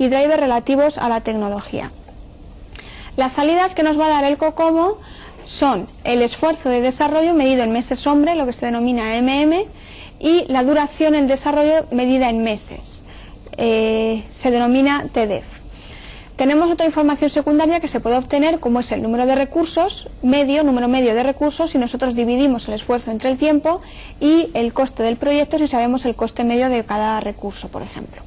y drivers relativos a la tecnología. Las salidas que nos va a dar el COCOMO son el esfuerzo de desarrollo medido en meses hombre, lo que se denomina y la duración en desarrollo medida en meses, se denomina TDEF. Tenemos otra información secundaria que se puede obtener, como es el número de recursos, número medio de recursos, si nosotros dividimos el esfuerzo entre el tiempo, y el coste del proyecto si sabemos el coste medio de cada recurso, por ejemplo.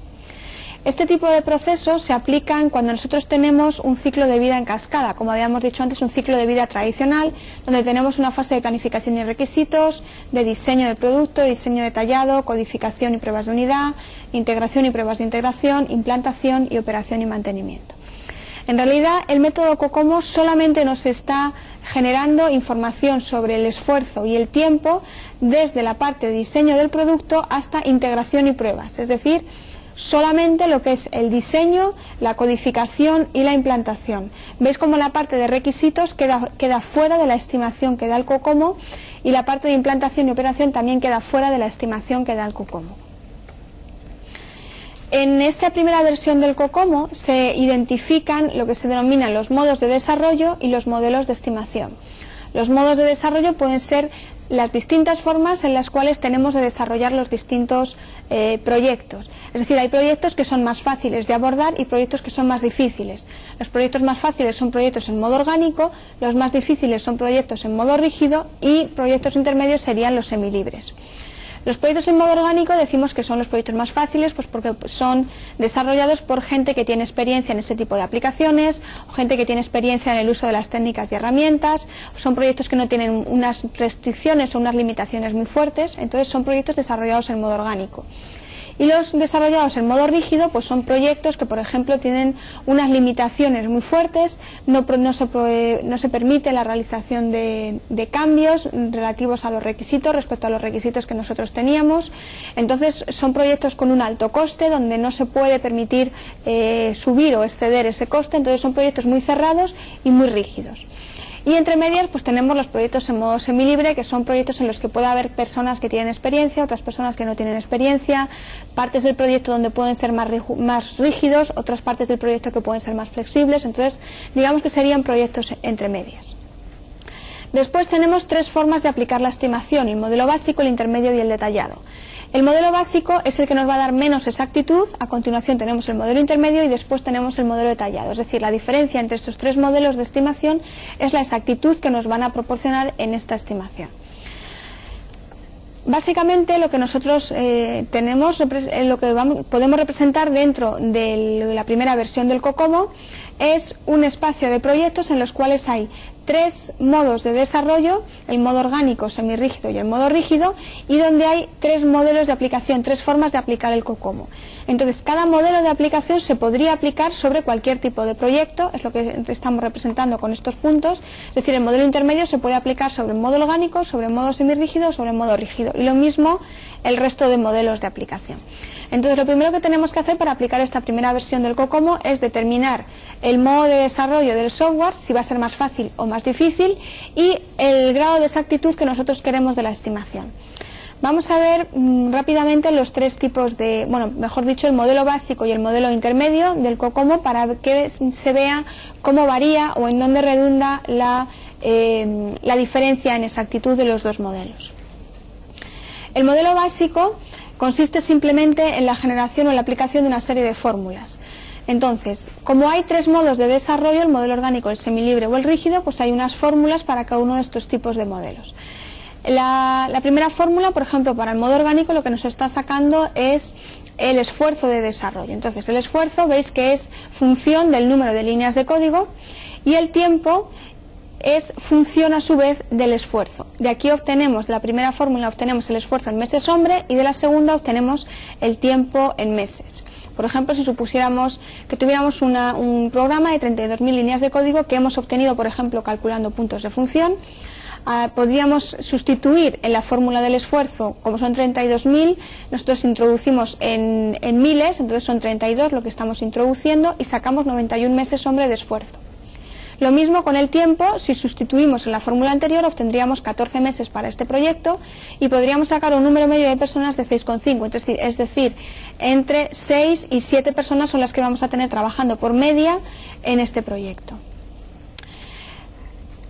Este tipo de procesos se aplican cuando nosotros tenemos un ciclo de vida en cascada, como habíamos dicho antes, un ciclo de vida tradicional, donde tenemos una fase de planificación y requisitos, de diseño de producto, diseño detallado, codificación y pruebas de unidad, integración y pruebas de integración, implantación y operación y mantenimiento. En realidad, el método COCOMO solamente nos está generando información sobre el esfuerzo y el tiempo desde la parte de diseño del producto hasta integración y pruebas, es decir, solamente lo que es el diseño, la codificación y la implantación. Veis como la parte de requisitos queda fuera de la estimación que da el COCOMO, y la parte de implantación y operación también queda fuera de la estimación que da el COCOMO. En esta primera versión del COCOMO se identifican lo que se denominan los modos de desarrollo y los modelos de estimación. Los modos de desarrollo pueden ser las distintas formas en las cuales tenemos de desarrollar los distintos proyectos. Es decir, hay proyectos que son más fáciles de abordar y proyectos que son más difíciles. Los proyectos más fáciles son proyectos en modo orgánico, los más difíciles son proyectos en modo rígido y proyectos intermedios serían los semilibres. Los proyectos en modo orgánico decimos que son los proyectos más fáciles, pues porque son desarrollados por gente que tiene experiencia en ese tipo de aplicaciones, o gente que tiene experiencia en el uso de las técnicas y herramientas. Son proyectos que no tienen unas restricciones o unas limitaciones muy fuertes, entonces son proyectos desarrollados en modo orgánico. Y los desarrollados en modo rígido, pues son proyectos que, por ejemplo, tienen unas limitaciones muy fuertes, no se permite la realización de cambios relativos a los requisitos respecto a los requisitos que nosotros teníamos. Entonces son proyectos con un alto coste, donde no se puede permitir subir o exceder ese coste, entonces son proyectos muy cerrados y muy rígidos. Y entre medias pues tenemos los proyectos en modo semilibre, que son proyectos en los que puede haber personas que tienen experiencia, otras personas que no tienen experiencia, partes del proyecto donde pueden ser más rígidos, otras partes del proyecto que pueden ser más flexibles, entonces digamos que serían proyectos entre medias. Después tenemos tres formas de aplicar la estimación: el modelo básico, el intermedio y el detallado. El modelo básico es el que nos va a dar menos exactitud, a continuación tenemos el modelo intermedio y después tenemos el modelo detallado. Es decir, la diferencia entre estos tres modelos de estimación es la exactitud que nos van a proporcionar en esta estimación. Básicamente lo que nosotros tenemos, lo que podemos representar dentro de la primera versión del COCOMO es un espacio de proyectos en los cuales hay tres modos de desarrollo: el modo orgánico, semirrígido y el modo rígido, y donde hay tres modelos de aplicación, tres formas de aplicar el COCOMO. Entonces, cada modelo de aplicación se podría aplicar sobre cualquier tipo de proyecto, es lo que estamos representando con estos puntos. Es decir, el modelo intermedio se puede aplicar sobre el modo orgánico, sobre el modo semirrígido, sobre el modo rígido, y lo mismo el resto de modelos de aplicación. Entonces, lo primero que tenemos que hacer para aplicar esta primera versión del COCOMO es determinar el modo de desarrollo del software, si va a ser más fácil o más difícil, y el grado de exactitud que nosotros queremos de la estimación. Vamos a ver rápidamente los tres tipos de, mejor dicho, el modelo básico y el modelo intermedio del COCOMO, para que se vea cómo varía o en dónde redunda la diferencia en exactitud de los dos modelos. El modelo básico consiste simplemente en la generación o la aplicación de una serie de fórmulas. Entonces, como hay tres modos de desarrollo, el modelo orgánico, el semilibre o el rígido, pues hay unas fórmulas para cada uno de estos tipos de modelos. La primera fórmula, por ejemplo, para el modo orgánico, lo que nos está sacando es el esfuerzo de desarrollo. Entonces, el esfuerzo, veis que es función del número de líneas de código, y el tiempo es función a su vez del esfuerzo. De aquí obtenemos, de la primera fórmula obtenemos el esfuerzo en meses hombre, y de la segunda obtenemos el tiempo en meses. Por ejemplo, si supusiéramos que tuviéramos un programa de 32.000 líneas de código que hemos obtenido, por ejemplo, calculando puntos de función, podríamos sustituir en la fórmula del esfuerzo, como son 32.000, nosotros introducimos en miles, entonces son 32 lo que estamos introduciendo, y sacamos 91 meses hombre de esfuerzo. Lo mismo con el tiempo, si sustituimos en la fórmula anterior obtendríamos 14 meses para este proyecto y podríamos sacar un número medio de personas de 6,5, es decir, entre 6 y 7 personas son las que vamos a tener trabajando por media en este proyecto.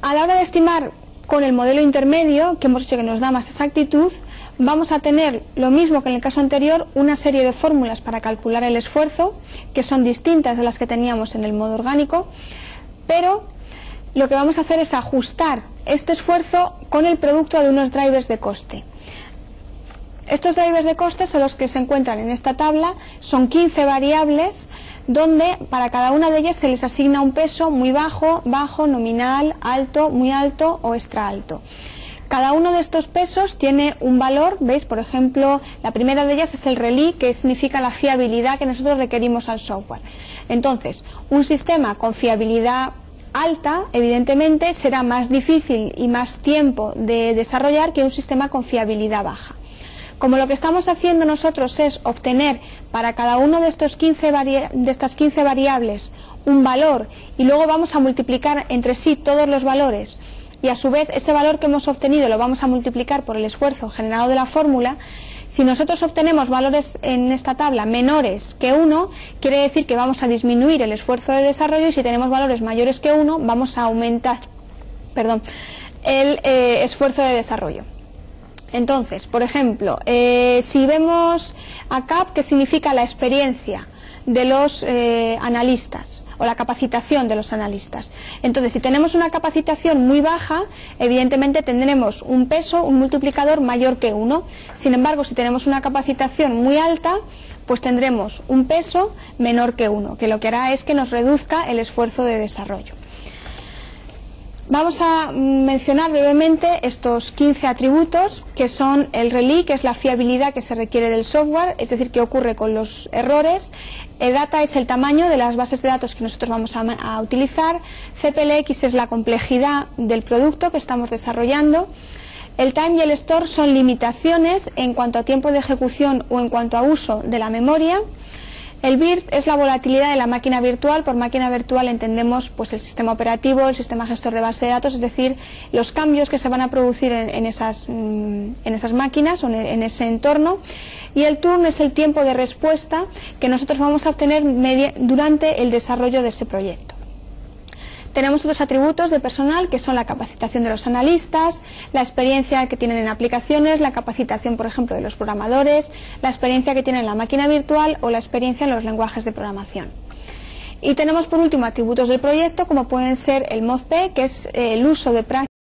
A la hora de estimar con el modelo intermedio, que hemos dicho que nos da más exactitud, vamos a tener lo mismo que en el caso anterior, una serie de fórmulas para calcular el esfuerzo, que son distintas de las que teníamos en el modo orgánico, pero lo que vamos a hacer es ajustar este esfuerzo con el producto de unos drivers de coste. Estos drivers de coste son los que se encuentran en esta tabla, son 15 variables, donde para cada una de ellas se les asigna un peso muy bajo, bajo, nominal, alto, muy alto o extra alto. Cada uno de estos pesos tiene un valor, ¿veis? Por ejemplo, la primera de ellas es el RELI, que significa la fiabilidad que nosotros requerimos al software. Entonces, un sistema con fiabilidad alta, evidentemente, será más difícil y más tiempo de desarrollar que un sistema con fiabilidad baja. Como lo que estamos haciendo nosotros es obtener para cada uno de estas 15 variables un valor y luego vamos a multiplicar entre sí todos los valores y a su vez ese valor que hemos obtenido lo vamos a multiplicar por el esfuerzo generado de la fórmula, si nosotros obtenemos valores en esta tabla menores que 1, quiere decir que vamos a disminuir el esfuerzo de desarrollo y si tenemos valores mayores que 1 vamos a aumentar el esfuerzo de desarrollo. Entonces, por ejemplo, si vemos a CAP, que significa la experiencia de los analistas o la capacitación de los analistas. Entonces, si tenemos una capacitación muy baja, evidentemente tendremos un peso, un multiplicador mayor que 1. Sin embargo, si tenemos una capacitación muy alta, pues tendremos un peso menor que 1, que lo que hará es que nos reduzca el esfuerzo de desarrollo. Vamos a mencionar brevemente estos 15 atributos, que son el RELI, que es la fiabilidad que se requiere del software, es decir, qué ocurre con los errores. El data es el tamaño de las bases de datos que nosotros vamos a utilizar. CPLX es la complejidad del producto que estamos desarrollando. El time y el store son limitaciones en cuanto a tiempo de ejecución o en cuanto a uso de la memoria. El BIRT es la volatilidad de la máquina virtual. Por máquina virtual entendemos pues el sistema operativo, el sistema gestor de base de datos, es decir, los cambios que se van a producir en esas máquinas o en ese entorno. Y el turn es el tiempo de respuesta que nosotros vamos a obtener durante el desarrollo de ese proyecto. Tenemos otros atributos de personal que son la capacitación de los analistas, la experiencia que tienen en aplicaciones, la capacitación, por ejemplo, de los programadores, la experiencia que tienen en la máquina virtual o la experiencia en los lenguajes de programación. Y tenemos por último atributos del proyecto como pueden ser el MODP, que es el uso de prácticas